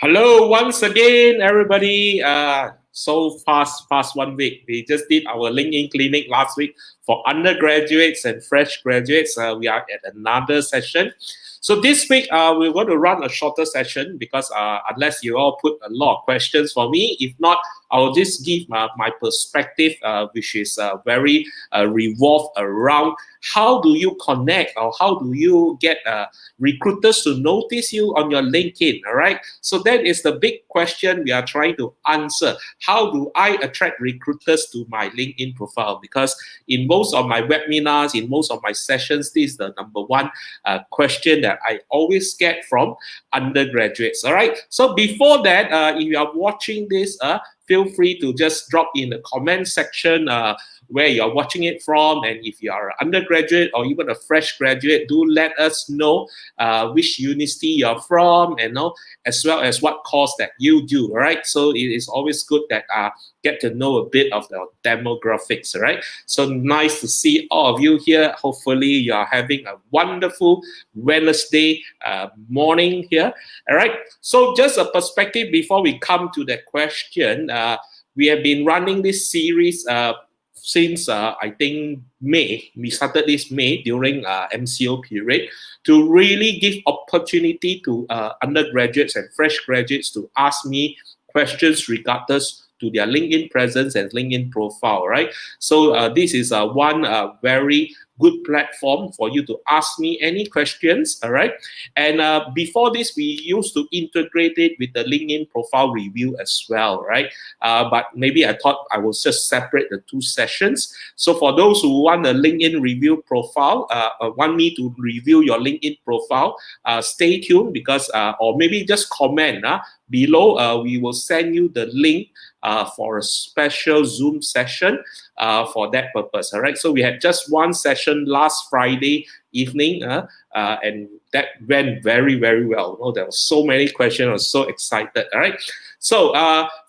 Hello once again, everybody. So past 1 week. We just did our LinkedIn clinic last week for undergraduates and fresh graduates. We are at another session. So this week, we're going to run a shorter session because unless you all put a lot of questions for me, if not, I'll just give my perspective, which is very revolved around how do you connect or how do you get recruiters to notice you on your LinkedIn, all right? So that is the big question we are trying to answer. How do I attract recruiters to my LinkedIn profile? Because in most of my webinars, in most of my sessions, this is the number one question that I always get from undergraduates, all right? So before that, if you are watching this, feel free to just drop in the comment section where you're watching it from, and if you are an undergraduate or even a fresh graduate, do let us know which university you're from, and as well as what course that you do. All right, so it is always good that get to know a bit of the demographics. All right, so nice to see all of you here. Hopefully you are having a wonderful Wednesday morning here. All right, so just a perspective before we come to the question. We have been running this series since I think May. We started this May during MCO period to really give opportunity to undergraduates and fresh graduates to ask me questions regardless to their LinkedIn presence and LinkedIn profile, right? So this is one very good platform for you to ask me any questions, all right? And before this, we used to integrate it with the LinkedIn profile review as well, right? But maybe I thought I will just separate the two sessions. So for those who want a LinkedIn review profile, want me to review your LinkedIn profile, stay tuned because, or maybe just comment below. We will send you the link for a special Zoom session for that purpose. All right. So we had just one session last Friday evening, and that went very, very well. There were so many questions. I was so excited. All right. So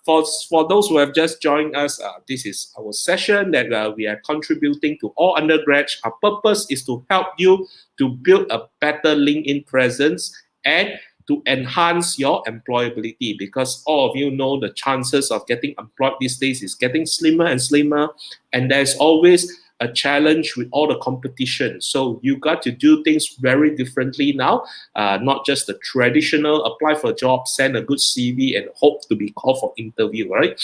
for those who have just joined us, this is our session that we are contributing to all undergrads. Our purpose is to help you to build a better LinkedIn presence and to enhance your employability, because all of you know the chances of getting employed these days is getting slimmer and slimmer, and there's always a challenge with all the competition. So you got to do things very differently now, not just the traditional apply for a job, send a good CV and hope to be called for interview, right?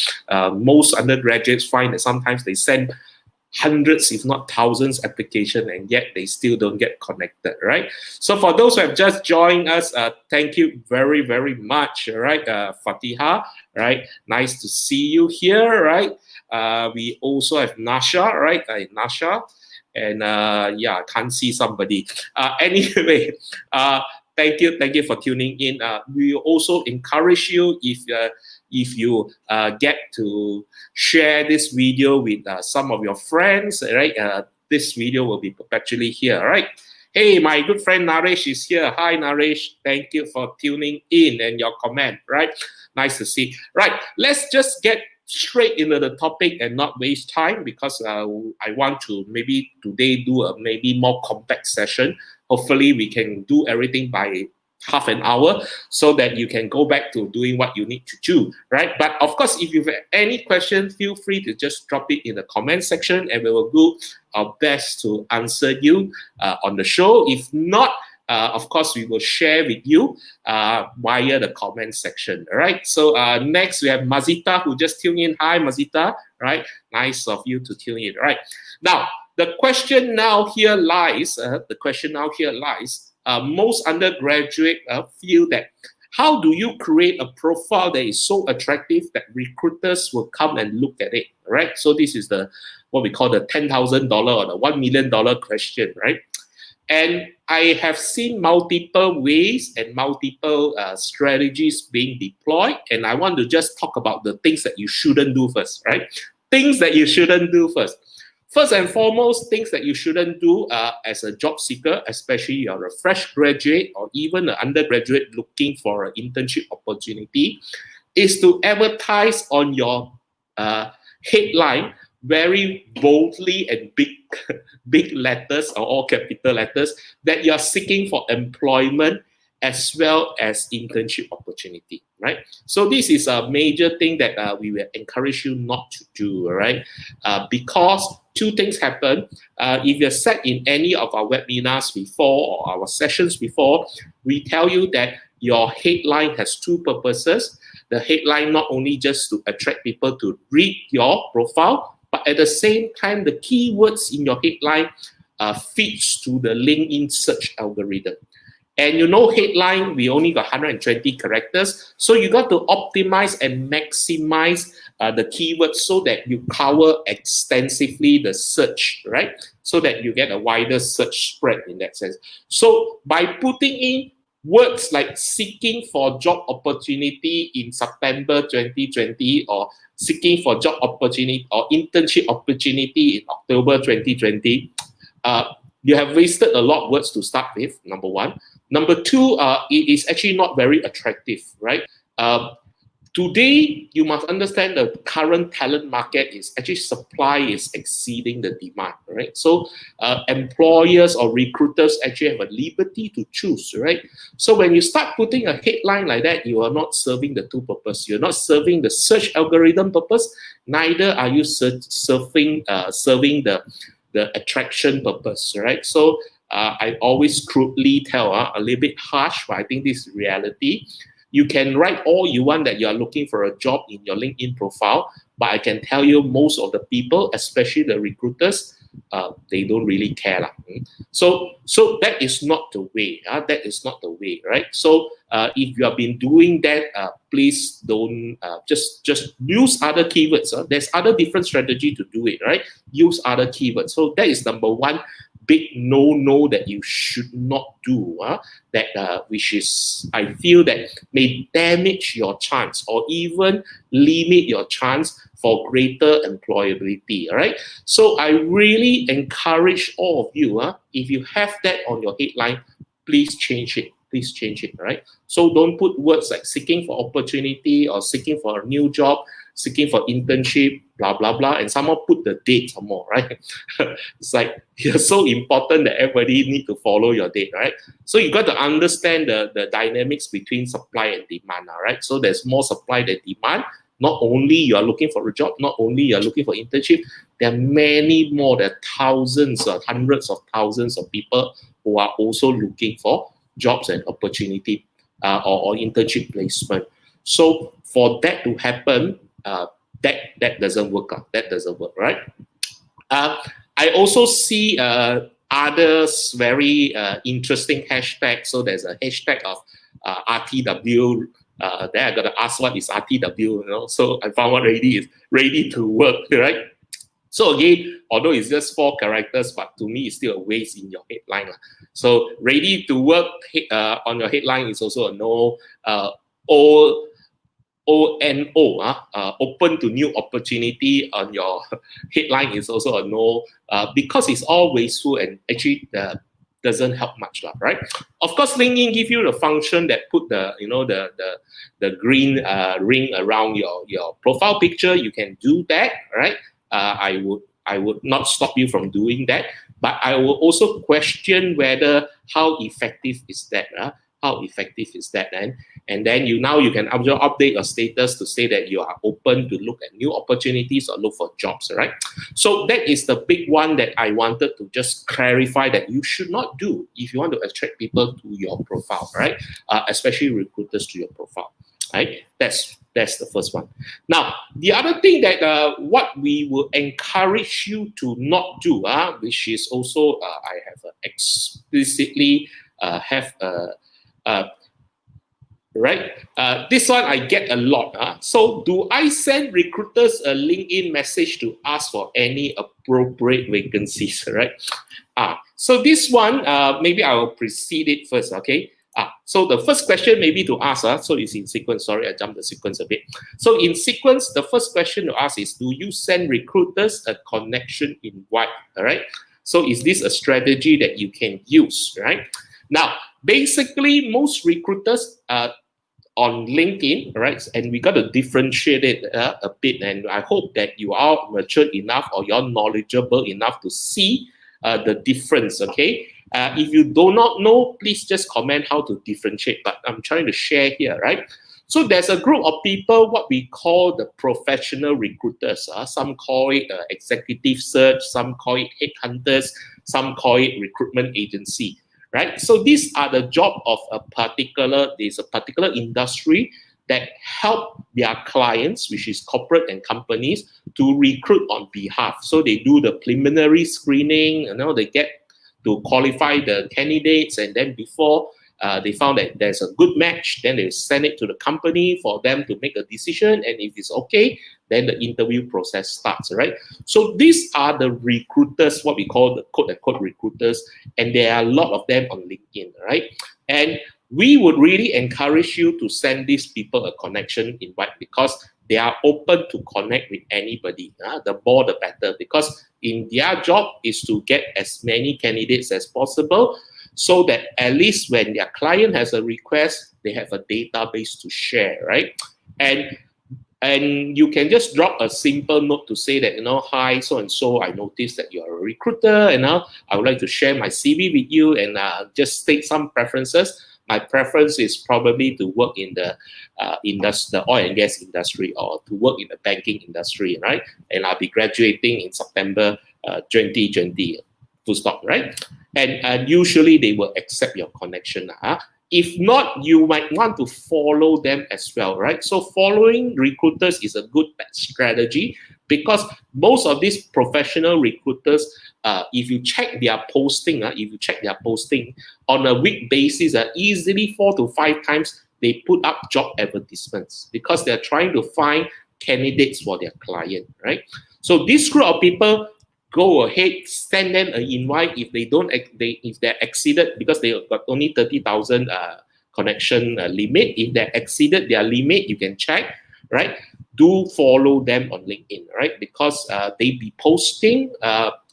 Most undergraduates find that sometimes they send hundreds, if not thousands, application, and yet they still don't get connected, right? So for those who have just joined us, thank you very, very much, right? Fatiha, right? Nice to see you here, right? We also have Nasha, right? Nasha, and yeah, I can't see somebody. Anyway, thank you for tuning in. We also encourage you, if you get to share this video with some of your friends, right? This video will be perpetually here, right? Hey, my good friend Naresh is here. Hi, Naresh. Thank you for tuning in and your comment, right? Nice to see. Right, let's just get straight into the topic and not waste time, because I want to maybe today do a maybe more compact session. Hopefully, we can do everything by half an hour so that you can go back to doing what you need to do, right? But of course, if you have any questions, feel free to just drop it in the comment section and we will do our best to answer you on the show. If not, of course, we will share with you via the comment section, all right? So next we have Mazita, who just tuned in. Hi, Mazita, right? Nice of you to tune in, right? Now, the question now here lies, most undergraduate feel that how do you create a profile that is so attractive that recruiters will come and look at it, right? So this is the what we call the $10,000 or the $1 million question, right? And I have seen multiple ways and multiple strategies being deployed, and I want to just talk about the things that you shouldn't do first, right? Things that you shouldn't do first. First and foremost, things that you shouldn't do as a job seeker, especially you're a fresh graduate or even an undergraduate looking for an internship opportunity, is to advertise on your headline very boldly and big letters or all capital letters that you're seeking for employment as well as internship opportunity, right? So this is a major thing that we will encourage you not to do, right? Because two things happen. If you're sat in any of our webinars before or our sessions before, we tell you that your headline has two purposes. The headline not only just to attract people to read your profile, but at the same time, the keywords in your headline feeds to the LinkedIn search algorithm. And you know, headline, we only got 120 characters. So you got to optimize and maximize the keywords so that you cover extensively the search, right? So that you get a wider search spread in that sense. So by putting in words like seeking for job opportunity in September 2020 or seeking for job opportunity or internship opportunity in October 2020, you have wasted a lot of words to start with, number one. Number two, it is actually not very attractive, right? Today, you must understand the current talent market is actually supply is exceeding the demand, right? So employers or recruiters actually have a liberty to choose, right? So when you start putting a headline like that, you are not serving the two purpose. You're not serving the search algorithm purpose, neither are you serving the attraction purpose, right? So I always crudely tell, a little bit harsh, but I think this is reality. You can write all you want that you are looking for a job in your LinkedIn profile, but I can tell you most of the people, especially the recruiters, they don't really care. So that is not the way. That is not the way, right? So if you have been doing that, please don't just use other keywords. There's other different strategy to do it, right? Use other keywords. So that is number one big no that you should not do, which is, I feel that may damage your chance or even limit your chance for greater employability. All right. So I really encourage all of you, if you have that on your headline, please change it. Please change it. Right. So don't put words like seeking for opportunity or seeking for a new job, seeking for internship, blah, blah, blah, and someone put the date some more, right? It's like, you're so important that everybody need to follow your date, right? So you got to understand the dynamics between supply and demand, all right? So there's more supply than demand. Not only you are looking for a job, not only you are looking for internship, there are many more, there are thousands or hundreds of thousands of people who are also looking for jobs and opportunity or internship placement. So for that to happen, that doesn't work out. That doesn't work, right? I also see others very interesting hashtags. So there's a hashtag of RTW. Then I got to ask what is RTW, you know? So I found out ready to work, right? So again, although it's just 4 characters, but to me, it's still a waste in your headline. So ready to work on your headline is also a no. ONO, open to new opportunity on your headline is also a no, because it's all wasteful and actually doesn't help much, right? Of course, LinkedIn give you the function that put the the green ring around your profile picture. You can do that, right? I would not stop you from doing that, but I will also question whether how effective is that. How effective is that then? And then you can update your status to say that you are open to look at new opportunities or look for jobs, right? So that is the big one that I wanted to just clarify that you should not do if you want to attract people to your profile, right? Especially recruiters to your profile, right? That's the first one. Now, the other thing that what we will encourage you to not do, which is also I have explicitly have right? This one I get a lot. So do I send recruiters a LinkedIn message to ask for any appropriate vacancies, right? So this one, maybe I will precede it first, okay? So the first question maybe to ask, so it's in sequence. Sorry, I jumped the sequence a bit. So in sequence, the first question to ask is, do you send recruiters a connection invite, all right? So is this a strategy that you can use, right? Now, basically, most recruiters on LinkedIn, right? And we got to differentiate it a bit. And I hope that you are mature enough or you're knowledgeable enough to see the difference, okay? If you do not know, please just comment how to differentiate, but I'm trying to share here, right? So there's a group of people, what we call the professional recruiters. Some call it executive search, some call it headhunters, some call it recruitment agency, right? So these are the job of there's a particular industry that help their clients, which is corporate and companies, to recruit on behalf. So they do the preliminary screening, they get to qualify the candidates, and then before they found that there's a good match, then they send it to the company for them to make a decision, and if it's okay, then the interview process starts, right? So these are the recruiters, what we call the quote-unquote recruiters, and there are a lot of them on LinkedIn, right? And we would really encourage you to send these people a connection invite, because they are open to connect with anybody. The more the better, because in their job is to get as many candidates as possible, so that at least when their client has a request, they have a database to share, right? And you can just drop a simple note to say that, hi, so and so, I noticed that you're a recruiter, and I would like to share my CV with you, and just state some preferences. My preference is probably to work in the oil and gas industry, or to work in the banking industry, right? And I'll be graduating in September 2020, full stop, right? And usually they will accept your connection. If not, you might want to follow them as well, right? So following recruiters is a good strategy, because most of these professional recruiters, if you check their posting, on a week basis, easily 4 to 5 times they put up job advertisements, because they're trying to find candidates for their client, right? So this group of people, go ahead, send them an invite. If they're exceeded, because they got only 30,000 connection limit. If they're exceeded their limit, you can check, right? Do follow them on LinkedIn, right? Because they be posting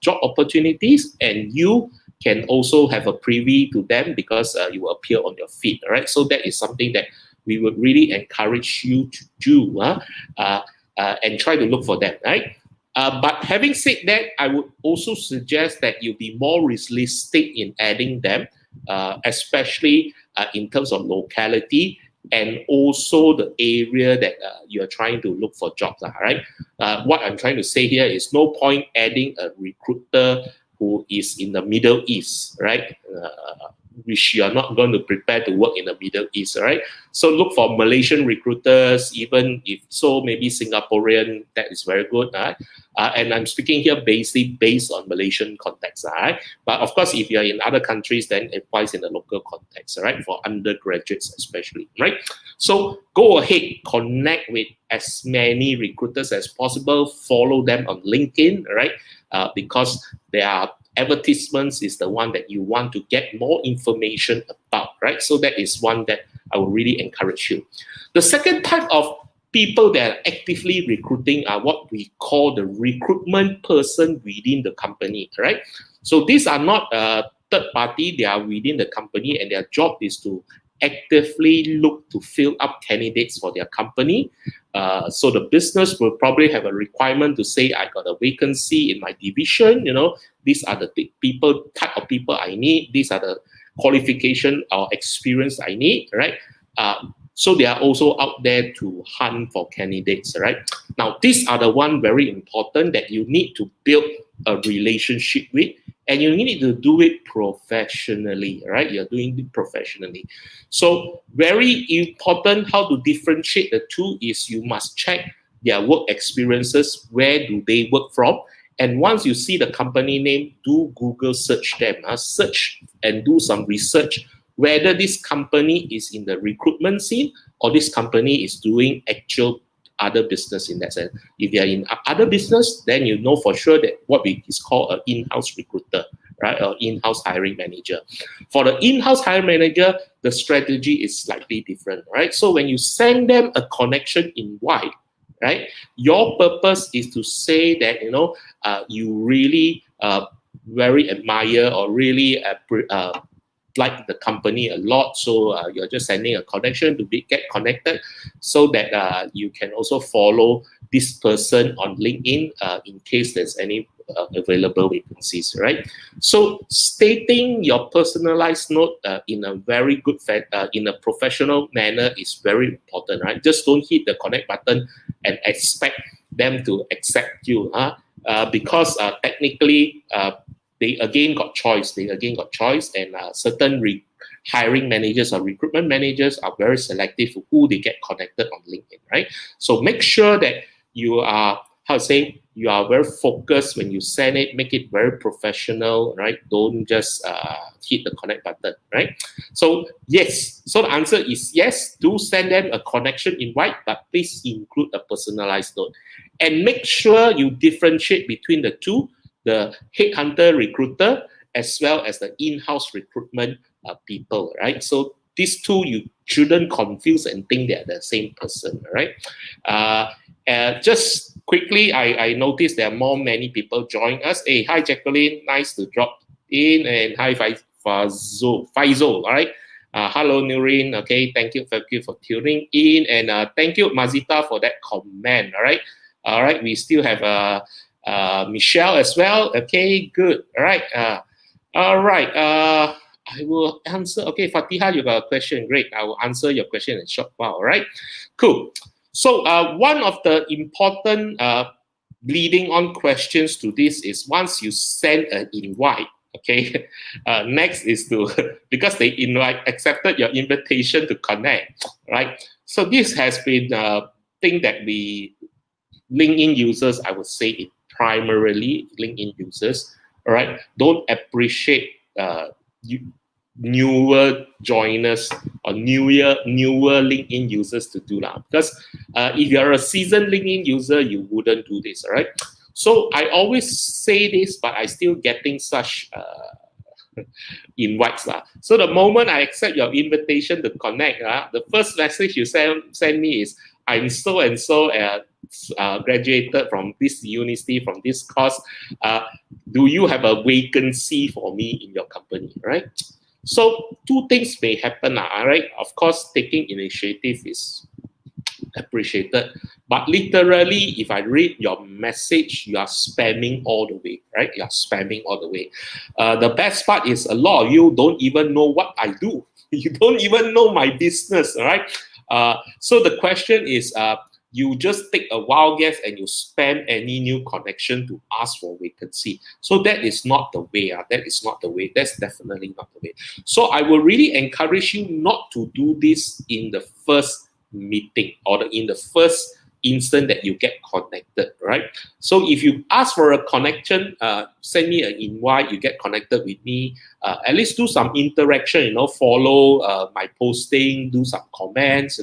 job opportunities, and you can also have a preview to them, because you will appear on your feed, right? So that is something that we would really encourage you to do, and try to look for them, right? But having said that, I would also suggest that you be more realistic in adding them, especially in terms of locality, and also the area that you're trying to look for jobs, right? What I'm trying to say here is no point adding a recruiter who is in the Middle East, right? Which you're not going to prepare to work in the Middle East, right? So look for Malaysian recruiters, even if so, maybe Singaporean, that is very good, right? And I'm speaking here based on Malaysian context, right? But of course, if you're in other countries, then it applies in the local context, right? For undergraduates especially, right? So go ahead, connect with as many recruiters as possible, follow them on LinkedIn, right? Because there are advertisements is the one that you want to get more information about, right? So that is one that I would really encourage you. The second type of people that are actively recruiting are what we call the recruitment person within the company, right? So these are not third party, they are within the company, and their job is to actively look to fill up candidates for their company. So the business will probably have a requirement to say, I got a vacancy in my division, these are the type of people I need, these are the qualification or experience I need, right? So they are also out there to hunt for candidates, right? Now, these are the one very important that you need to build a relationship with, and you need to do it professionally, right? You're doing it professionally. So very important, how to differentiate the two is you must check their work experiences, where do they work from? And once you see the company name, do Google search them, search and do some research whether this company is in the recruitment scene or this company is doing actual other business in that sense. If they are in other business, then you know for sure that what is called an in-house recruiter, right? Or in-house hiring manager. For the in-house hiring manager, the strategy is slightly different, right? So when you send them a connection invite, right, your purpose is to say that you really very admire or really like the company a lot, so you're just sending a connection to get connected, so that you can also follow this person on LinkedIn in case there's any available vacancies, right? So stating your personalized note in a very good, in a professional manner is very important, right? Just don't hit the connect button and expect them to accept you, because technically they again got choice. They again got choice, and certain hiring managers or recruitment managers are very selective for who they get connected on LinkedIn, right? So make sure that you are, how to say, you are very focused when you send it, make it very professional, right? Don't just hit the connect button, right? So yes, so the answer is yes, do send them a connection invite, but please include a personalized note. And make sure you differentiate between the two, the headhunter recruiter as well as the in-house recruitment people, right? So these two you shouldn't confuse and think they're the same person, right? Just quickly, I noticed there are many people join us. Hey, hi Jacqueline, nice to drop in, and hi Faisal, all right? Hello Nurin, okay, thank you for tuning in, and thank you Mazita for that comment, all right, we still have Michelle as well, okay, good, all right, I will answer. Okay, Fatiha, you got a question. Great. I will answer your question in a short while. All right. Cool. So one of the important leading on questions to this is once you send an invite, okay, next is to, because they accepted your invitation to connect, right? So this has been a thing that we LinkedIn users, I would say it primarily LinkedIn users, all right, don't appreciate newer joiners or newer LinkedIn users to do that. Because if you're a seasoned LinkedIn user, you wouldn't do this, all right? So I always say this, but I still getting such invites. So the moment I accept your invitation to connect, the first message you send me is, I'm so and so graduated from this university, from this course. Do you have a vacancy for me in your company, right? So two things may happen, right? Of course, taking initiative is appreciated, but literally, if I read your message, you are spamming all the way, right? You are spamming all the way. The best part is a lot of you don't even know what I do. You don't even know my business, all right? So the question is, you just take a wild guess and you spam any new connection to ask for vacancy. So that is not the way. That is not the way. That's definitely not the way. So I will really encourage you not to do this in the first meeting or in the first instant that you get connected, right? So if you ask for a connection, send me an invite, you get connected with me, at least do some interaction, follow my posting, do some comments,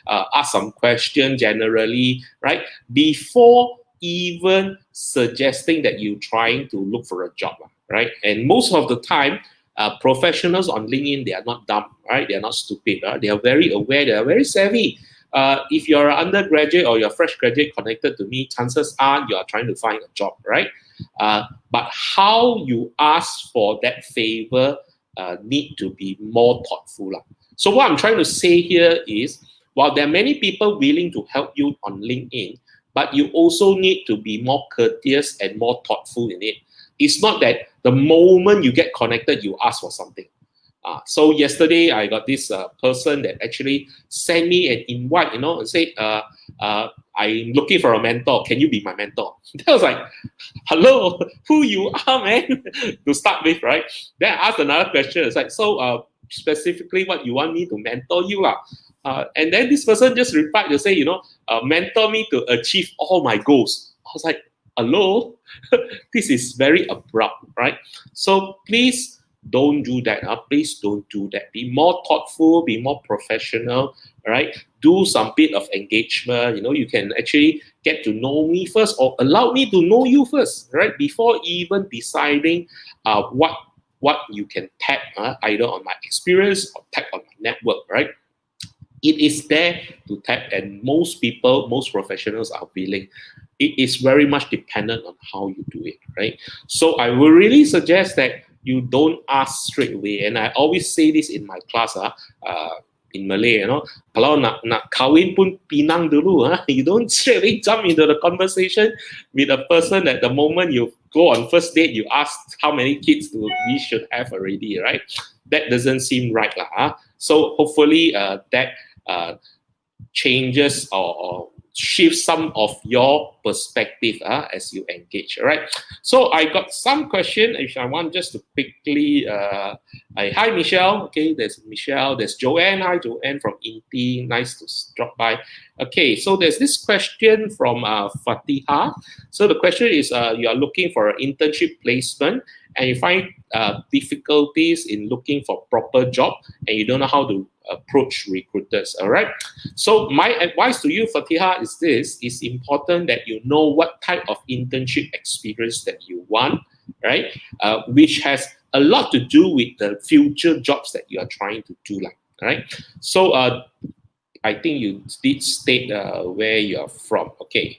ask some questions generally, right? Before even suggesting that you're trying to look for a job, right? And most of the time, professionals on LinkedIn, they are not dumb, right? They are not stupid. They are very aware, they are very savvy. If you're an undergraduate or you're a fresh graduate connected to me, chances are you are trying to find a job, right? But how you ask for that favor need to be more thoughtful. So what I'm trying to say here is, while there are many people willing to help you on LinkedIn, but you also need to be more courteous and more thoughtful in it. It's not that the moment you get connected, you ask for something. So yesterday I got this person that actually sent me an invite, and say, I'm looking for a mentor. Can you be my mentor? I was like, hello, who you are, man? To start with, right? Then I asked another question. It's like, so specifically what you want me to mentor you? And then this person just replied to say, mentor me to achieve all my goals. I was like, hello? This is very abrupt, right? So please, don't do that. Please don't do that. Be more thoughtful, be more professional, right? Do some bit of engagement. You can actually get to know me first, or allow me to know you first, right? Before even deciding what you can tap, either on my experience or tap on my network, right? It is there to tap, and most people, most professionals are willing. It is very much dependent on how you do it, right? So I will really suggest that you don't ask straight away. And I always say this in my class, in Malay, kalau nak kahwin pun pinang dulu. You don't straight away jump into the conversation with a person at the moment you go on first date, you ask how many kids do we should have already, right? That doesn't seem right, lah. So hopefully that changes or shift some of your perspective as you engage. All right. So I got some question which I want just to quickly. Hi Michelle. Okay, there's Michelle. There's Joanne. Hi Joanne from Inti. Nice to drop by. Okay, so there's this question from Fatiha. So the question is, you are looking for an internship placement and you find difficulties in looking for proper job and you don't know how to approach recruiters. All right. So my advice to you, Fatiha, is this: it's important that you know what type of internship experience that you want, right? Which has a lot to do with the future jobs that you are trying to do, right? So I think you did state where you're from. Okay.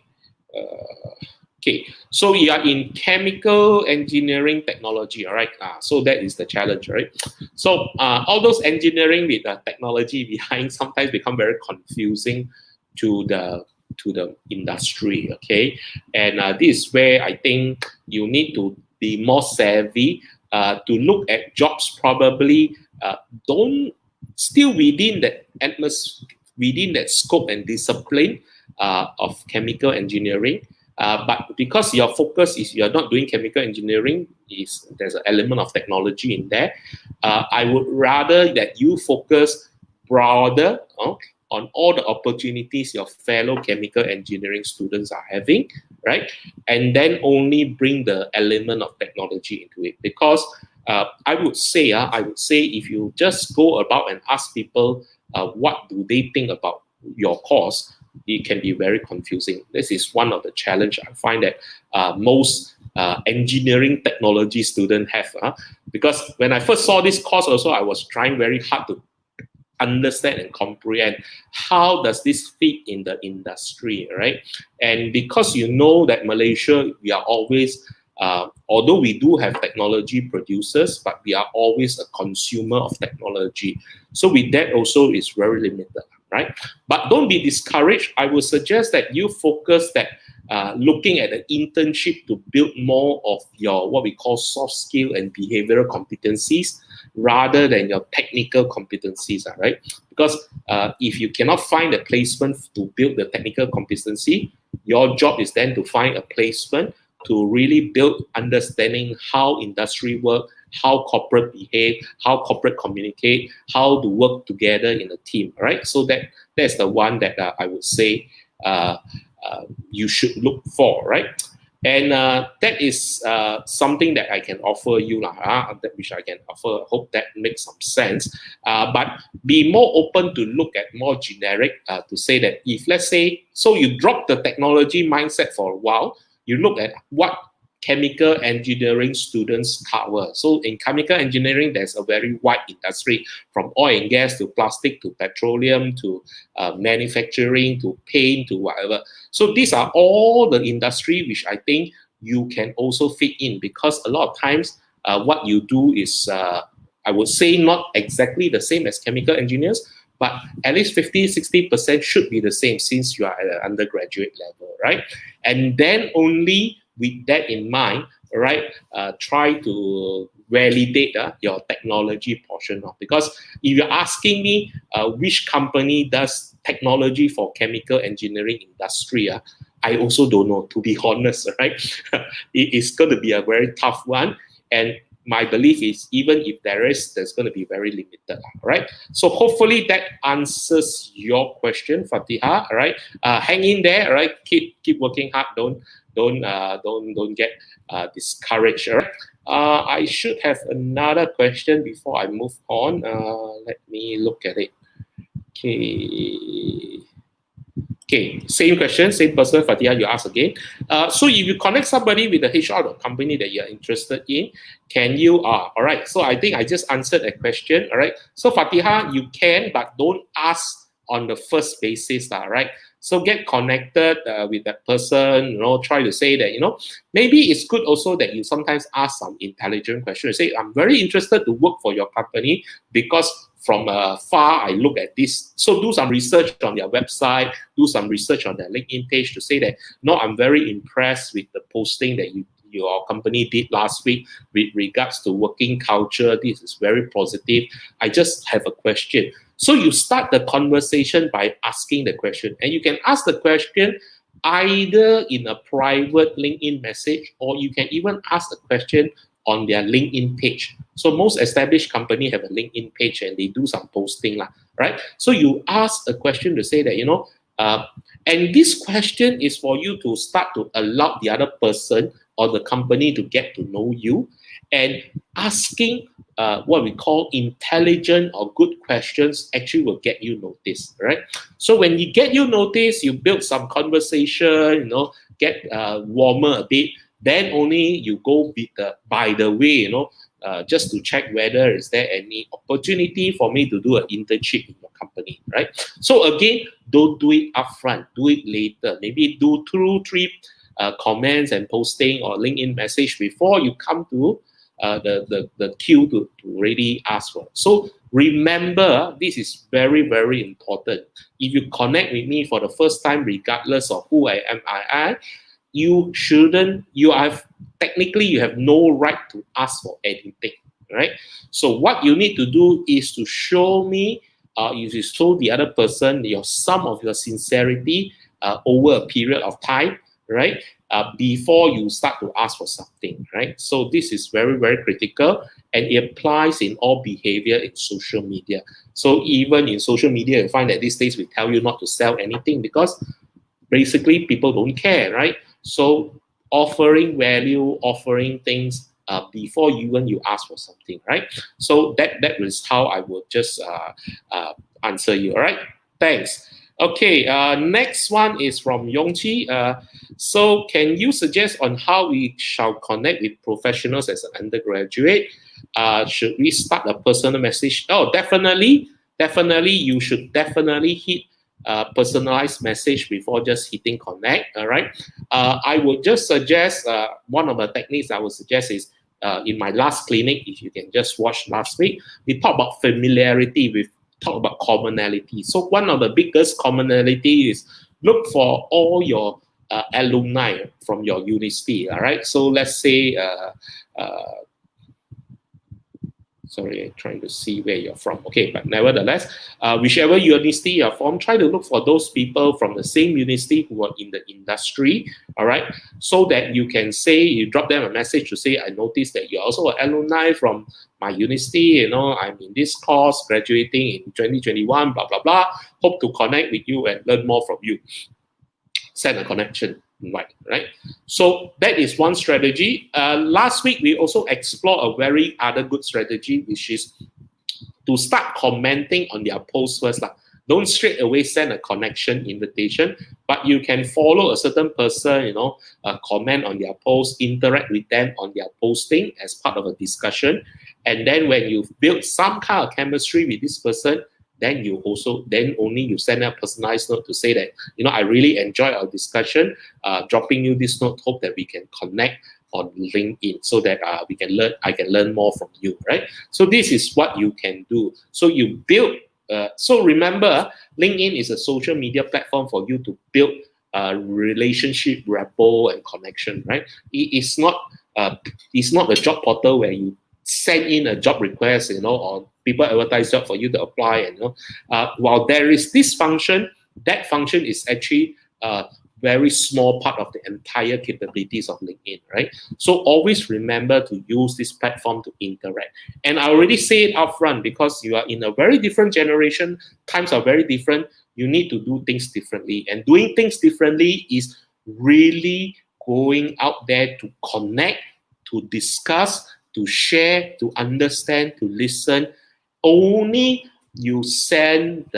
Okay, so you are in chemical engineering technology, all right? So that is the challenge, right? So all those engineering with the technology behind sometimes become very confusing to the industry, okay? And this is where I think you need to be more savvy to look at jobs probably don't still within that atmosphere, within that scope and discipline of chemical engineering. But because your focus is you're not doing chemical engineering, there's an element of technology in there. I would rather that you focus broader on all the opportunities your fellow chemical engineering students are having, right? And then only bring the element of technology into it. Because I would say if you just go about and ask people what do they think about your course, it can be very confusing. This is one of the challenge I find that most engineering technology students have. Because when I first saw this course also, I was trying very hard to understand and comprehend how does this fit in the industry, right? And because you know that Malaysia, we are always, although we do have technology producers, but we are always a consumer of technology. So with that also is very limited. Right? But don't be discouraged. I would suggest that you focus that looking at an internship to build more of your what we call soft skill and behavioral competencies rather than your technical competencies, right? Because if you cannot find a placement to build the technical competency, your job is then to find a placement to really build understanding how industry work, how corporate behave, how corporate communicate, how to work together in a team, right? So that's the one that I would say you should look for, right? And that is something that I can offer you, which I can offer. Hope that makes some sense. But be more open to look at more generic to say that if, let's say, so you drop the technology mindset for a while, you look at what chemical engineering students cover. So in chemical engineering, there's a very wide industry from oil and gas to plastic to petroleum to manufacturing to paint to whatever. So these are all the industry which I think you can also fit in, because a lot of times what you do is, I would say, not exactly the same as chemical engineers, but at least 50-60% should be the same since you are at an undergraduate level, right? And then only with that in mind, right, try to validate your technology portion of. Because if you're asking me which company does technology for chemical engineering industry, I also don't know, to be honest, right? It is going to be a very tough one. And my belief is even if there's going to be very limited, right? So hopefully that answers your question, Fatiha, right? Hang in there, right? Keep working hard. Don't get discouraged, right? I should have another question before I move on. Let me look at it. Okay, same question, same person, Fatiha, you ask again. So if you connect somebody with the HR or company that you're interested in, can you, all right, so I think I just answered that question, all right? So Fatiha, you can, but don't ask on the first basis, right? So get connected with that person, try to say that, maybe it's good also that you sometimes ask some intelligent questions. Say, I'm very interested to work for your company because from far I look at this. So do some research on their website, do some research on their LinkedIn page to say that, no, I'm very impressed with the posting that you your company did last week with regards to working culture. This is very positive. I just have a question. So you start the conversation by asking the question, and you can ask the question either in a private LinkedIn message, or you can even ask the question on their LinkedIn page. So most established companies have a LinkedIn page and they do some posting, right? So you ask a question to say that, and this question is for you to start to allow the other person or the company to get to know you, and asking what we call intelligent or good questions actually will get you noticed, right? So when you get you noticed, you build some conversation, get warmer a bit, then only you go with the, by the way, just to check whether is there any opportunity for me to do an internship in your company, right? So again, don't do it upfront, do it later. Maybe do 2-3 comments and posting or LinkedIn message before you come to the queue to really ask for. So remember, this is very, very important. If you connect with me for the first time, regardless of who I am, you shouldn't, you have no right to ask for anything, right? So what you need to do is to show me, you show the other person some of your sincerity over a period of time, right? Before you start to ask for something, right? So this is very, very critical, and it applies in all behavior in social media. So even in social media, you find that these days we tell you not to sell anything because basically people don't care, right? So offering value, offering things before you ask for something, right? So that is how I would just answer you. All right, thanks. Okay, next one is from Yongqi. So can you suggest on how we shall connect with professionals as an undergraduate? Should we start a personal message? Oh, definitely. You should definitely hit personalized message before just hitting connect. All right. I would just suggest one of the techniques I would suggest is in my last clinic, if you can just watch last week, we talk about familiarity, we talk about commonality. So one of the biggest commonality is look for all your alumni from your university. All right. So let's say sorry, I'm trying to see where you're from. Okay, but nevertheless, whichever university you're from, try to look for those people from the same university who are in the industry, all right? So that you can say, you drop them a message to say, I noticed that you're also an alumni from my university, I'm in this course, graduating in 2021, blah, blah, blah. Hope to connect with you and learn more from you. Send a connection. Right. So that is one strategy. Last week, we also explored a very other good strategy, which is to start commenting on their post first. Don't straight away send a connection invitation, but you can follow a certain person, comment on their post, interact with them on their posting as part of a discussion. And then when you've built some kind of chemistry with this person, then only you send a personalized note to say that, I really enjoy our discussion, dropping you this note, hope that we can connect on LinkedIn so that I can learn more from you, right? So this is what you can do. So you build, so remember, LinkedIn is a social media platform for you to build relationship, rapport, and connection, right? It's not a job portal where you send in a job request, or people advertise job for you to apply, and while there is this function, that function is actually a very small part of the entire capabilities of LinkedIn, right? So always remember to use this platform to interact. And I already say it upfront, because you are in a very different generation, times are very different, you need to do things differently. And doing things differently is really going out there to connect, to discuss, to share, to understand, to listen. Only you send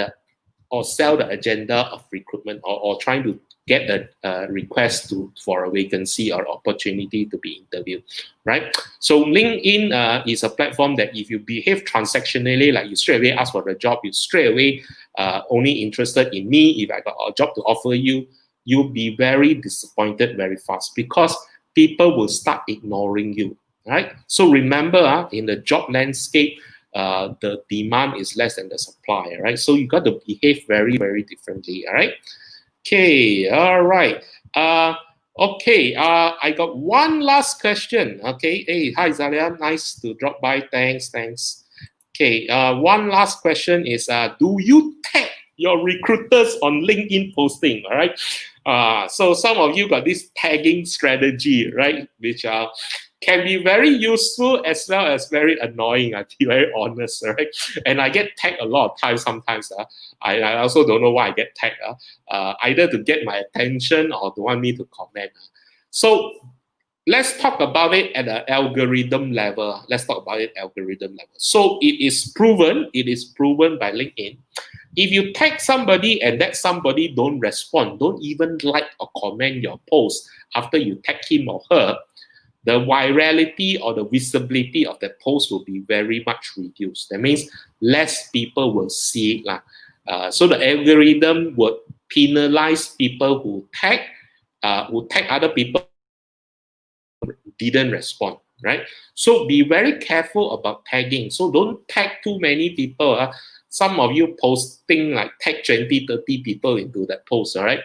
or sell the agenda of recruitment, or trying to get a request for a vacancy or opportunity to be interviewed, right? So LinkedIn is a platform that if you behave transactionally, like you straight away ask for the job, you straight away only interested in me, if I got a job to offer you, you'll be very disappointed very fast, because people will start ignoring you, right? So remember, in the job landscape, the demand is less than the supply, right? So you got to behave very, very differently, all right? Okay, all right. Okay, I got one last question. Okay, hey, hi Zalia, nice to drop by. Thanks. Okay, one last question is, do you tag your recruiters on LinkedIn posting? All right. So some of you got this tagging strategy, right? Which can be very useful as well as very annoying. I be very honest, right? And I get tagged a lot of times. Sometimes, I also don't know why I get tagged. Either to get my attention or to want me to comment. So let's talk about it at an algorithm level. Let's talk about it algorithm level. So it is proven by LinkedIn. If you tag somebody and that somebody don't respond, don't even like or comment your post after you tag him or her, the virality or the visibility of that post will be very much reduced. That means less people will see it. So the algorithm would penalize people who tag other people didn't respond, right? So be very careful about tagging. So don't tag too many people. Some of you posting like tag 20, 30 people into that post, all right?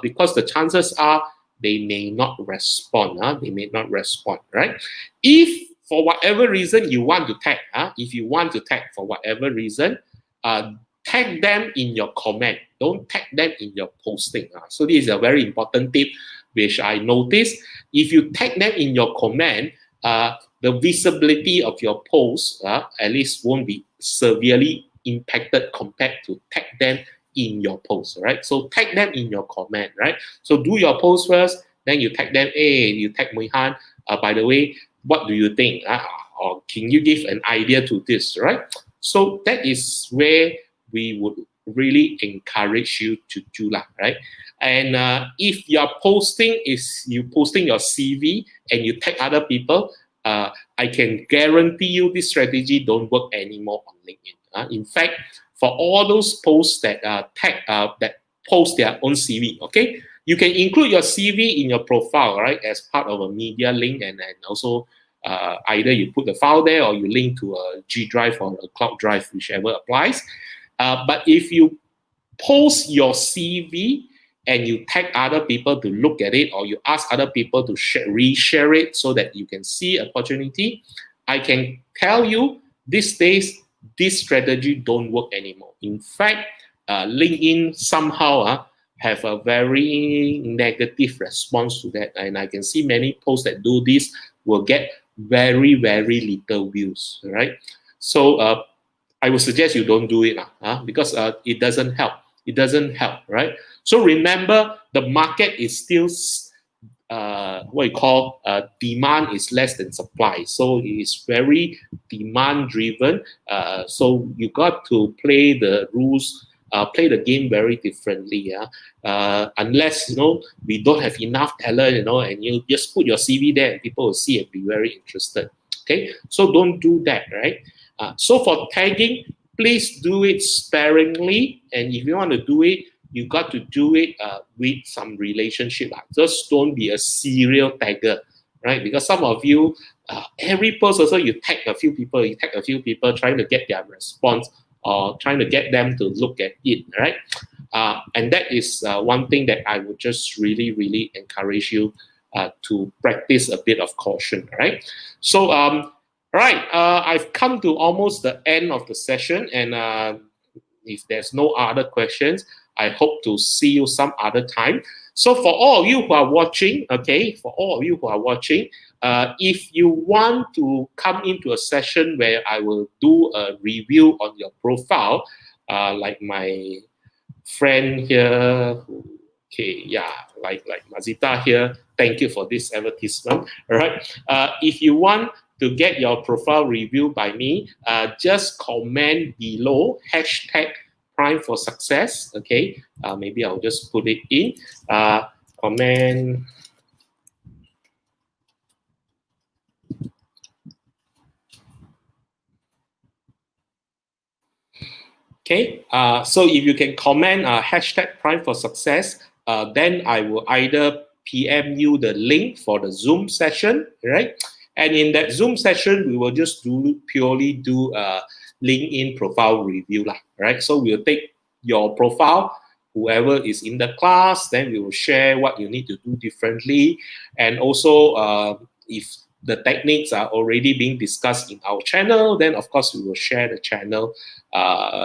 Because the chances are they may not respond. They may not respond, right? If for whatever reason you want to tag, if you want to tag for whatever reason, tag them in your comment. Don't tag them in your posting. So this is a very important tip which I noticed. If you tag them in your comment, the visibility of your post at least won't be severely impacted compared to tag them in your post, right? So tag them in your comment, right? So do your post first, then you tag them. Hey, you tag Muihan. By the way, what do you think? Or can you give an idea to this, right? So that is where we would really encourage you to do that, right? And if you're posting your CV and you tag other people, I can guarantee you this strategy don't work anymore on LinkedIn. In fact, for all those posts that that post their own CV, okay, you can include your CV in your profile, right, as part of a media link, and also either you put the file there or you link to a G Drive or a Cloud Drive, whichever applies. But if you post your CV and you tag other people to look at it, or you ask other people to reshare it so that you can see opportunity, I can tell you these days this strategy don't work anymore. In fact, LinkedIn somehow have a very negative response to that, and I can see many posts that do this will get very little views, right? So I would suggest you don't do it because it doesn't help. It doesn't help, right? So remember, the market is still what you call demand is less than supply. So it is very demand driven. So you got to play the rules, play the game very differently. Unless we don't have enough talent, and you just put your CV there and people will see and be very interested. Okay, so don't do that, right? So for tagging, please do it sparingly, and if you want to do it, you got to do it with some relationship. Just don't be a serial tagger, right? Because some of you, every post also you tag a few people, trying to get their response or trying to get them to look at it, right? And that is one thing that I would just really encourage you to practice a bit of caution, right? So, right, I've come to almost the end of the session, and if there's no other questions, I hope to see you some other time. So for all of you who are watching, okay, if you want to come into a session where I will do a review on your profile, like my friend here, okay, yeah, like Mazita here, thank you for this advertisement. All right, if you want to get your profile reviewed by me, just comment below hashtag Prime for Success. Okay, maybe I'll just put it in. Comment. Okay, so if you can comment hashtag Prime for Success, then I will either PM you the link for the Zoom session, right? And in that Zoom session, we will just purely do a LinkedIn profile review, right? So we'll take your profile, whoever is in the class, then we will share what you need to do differently. And also, if the techniques are already being discussed in our channel, then of course we will share the channel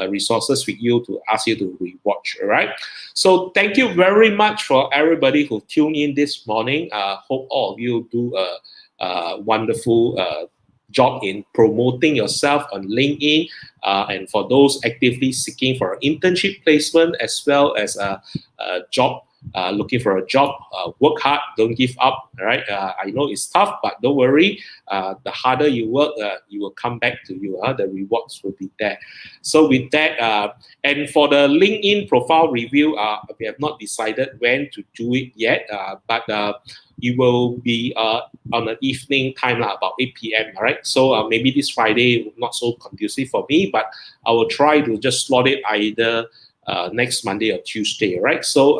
resources with you to ask you to rewatch. All right. So thank you very much for everybody who tuned in this morning. Hope all of you do a wonderful job in promoting yourself on LinkedIn, and for those actively seeking for an internship placement as well as a job, looking for a job, work hard, don't give up. All right, I know it's tough, but don't worry. The harder you work, you will come back to you. The rewards will be there. So with that, and for the LinkedIn profile review, we have not decided when to do it yet, but it will be on an evening time, about 8 p.m. All right. So maybe this Friday not so conducive for me, but I will try to just slot it either next Monday or Tuesday. Right. So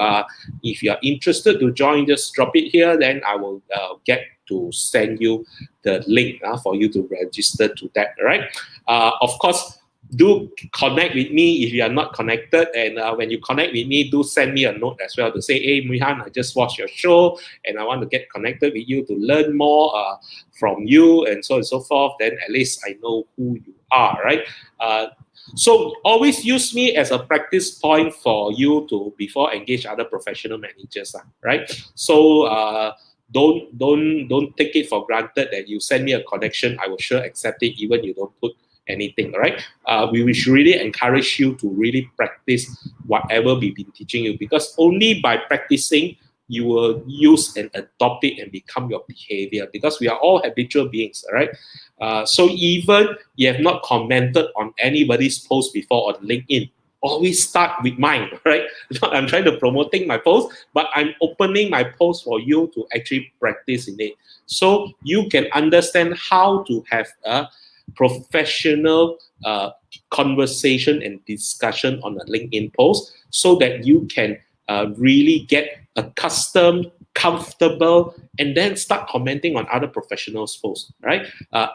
if you are interested to join, just drop it here. Then I will get to send you the link for you to register to that. Right. Of course, do connect with me if you are not connected. And when you connect with me, do send me a note as well to say, hey, Mihan, I just watched your show and I want to get connected with you to learn more from you and so on and so forth. Then at least I know who you are, right? So always use me as a practice point for you to before engage other professional managers, right? So don't take it for granted that you send me a connection. I will sure accept it even you don't put anything, right? We should really encourage you to really practice whatever we've been teaching you, because only by practicing you will use and adopt it and become your behavior, because we are all habitual beings, all right? So even you have not commented on anybody's post before on LinkedIn, always start with mine, right? I'm trying to promoting my post, but I'm opening my post for you to actually practice in it, so you can understand how to have a professional conversation and discussion on a LinkedIn post, so that you can really get accustomed, comfortable, and then start commenting on other professionals' posts, right?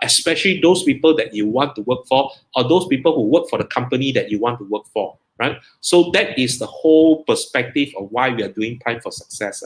Especially those people that you want to work for, or those people who work for the company that you want to work for, right? So that is the whole perspective of why we are doing Prime for Success.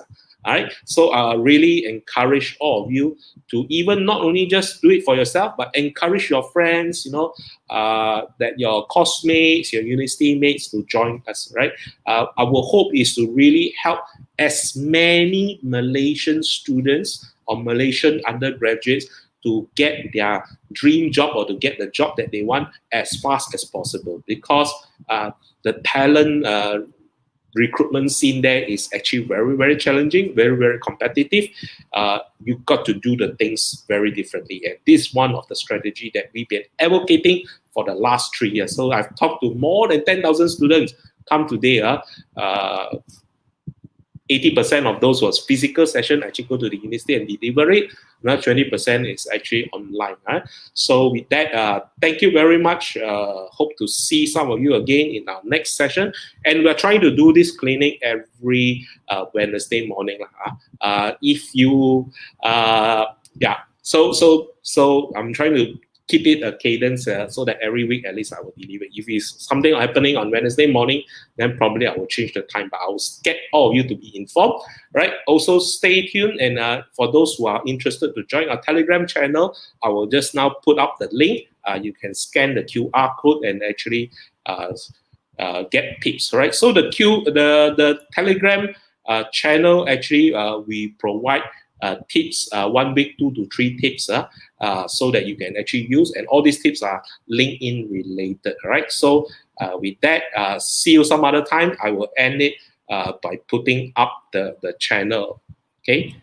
All right. So I really encourage all of you to even not only just do it for yourself, but encourage your friends, that your course mates, your university mates to join us, right? Our hope is to really help as many Malaysian students or Malaysian undergraduates to get their dream job or to get the job that they want as fast as possible, because the talent recruitment scene there is actually very, very challenging, very, very competitive. You've got to do the things very differently. And this is one of the strategy that we've been advocating for the last 3 years. So I've talked to more than 10,000 students come today. 80% of those was physical session, actually go to the university and deliver it. Now 20% is actually online. So with that, thank you very much. Hope to see some of you again in our next session. And we're trying to do this clinic every Wednesday morning. If you, so I'm trying to keep it a cadence so that every week at least I will deliver. If it's something happening on Wednesday morning, then probably I will change the time, but I will get all of you to be informed, right? Also stay tuned, and for those who are interested to join our Telegram channel, I will just now put up the link. You can scan the QR code and actually get tips, right? So the Telegram channel, actually we provide tips, 1 week, 2 to 3 tips, so that you can actually use, and all these tips are LinkedIn related, right? So with that, see you some other time. I will end it by putting up the channel. Okay.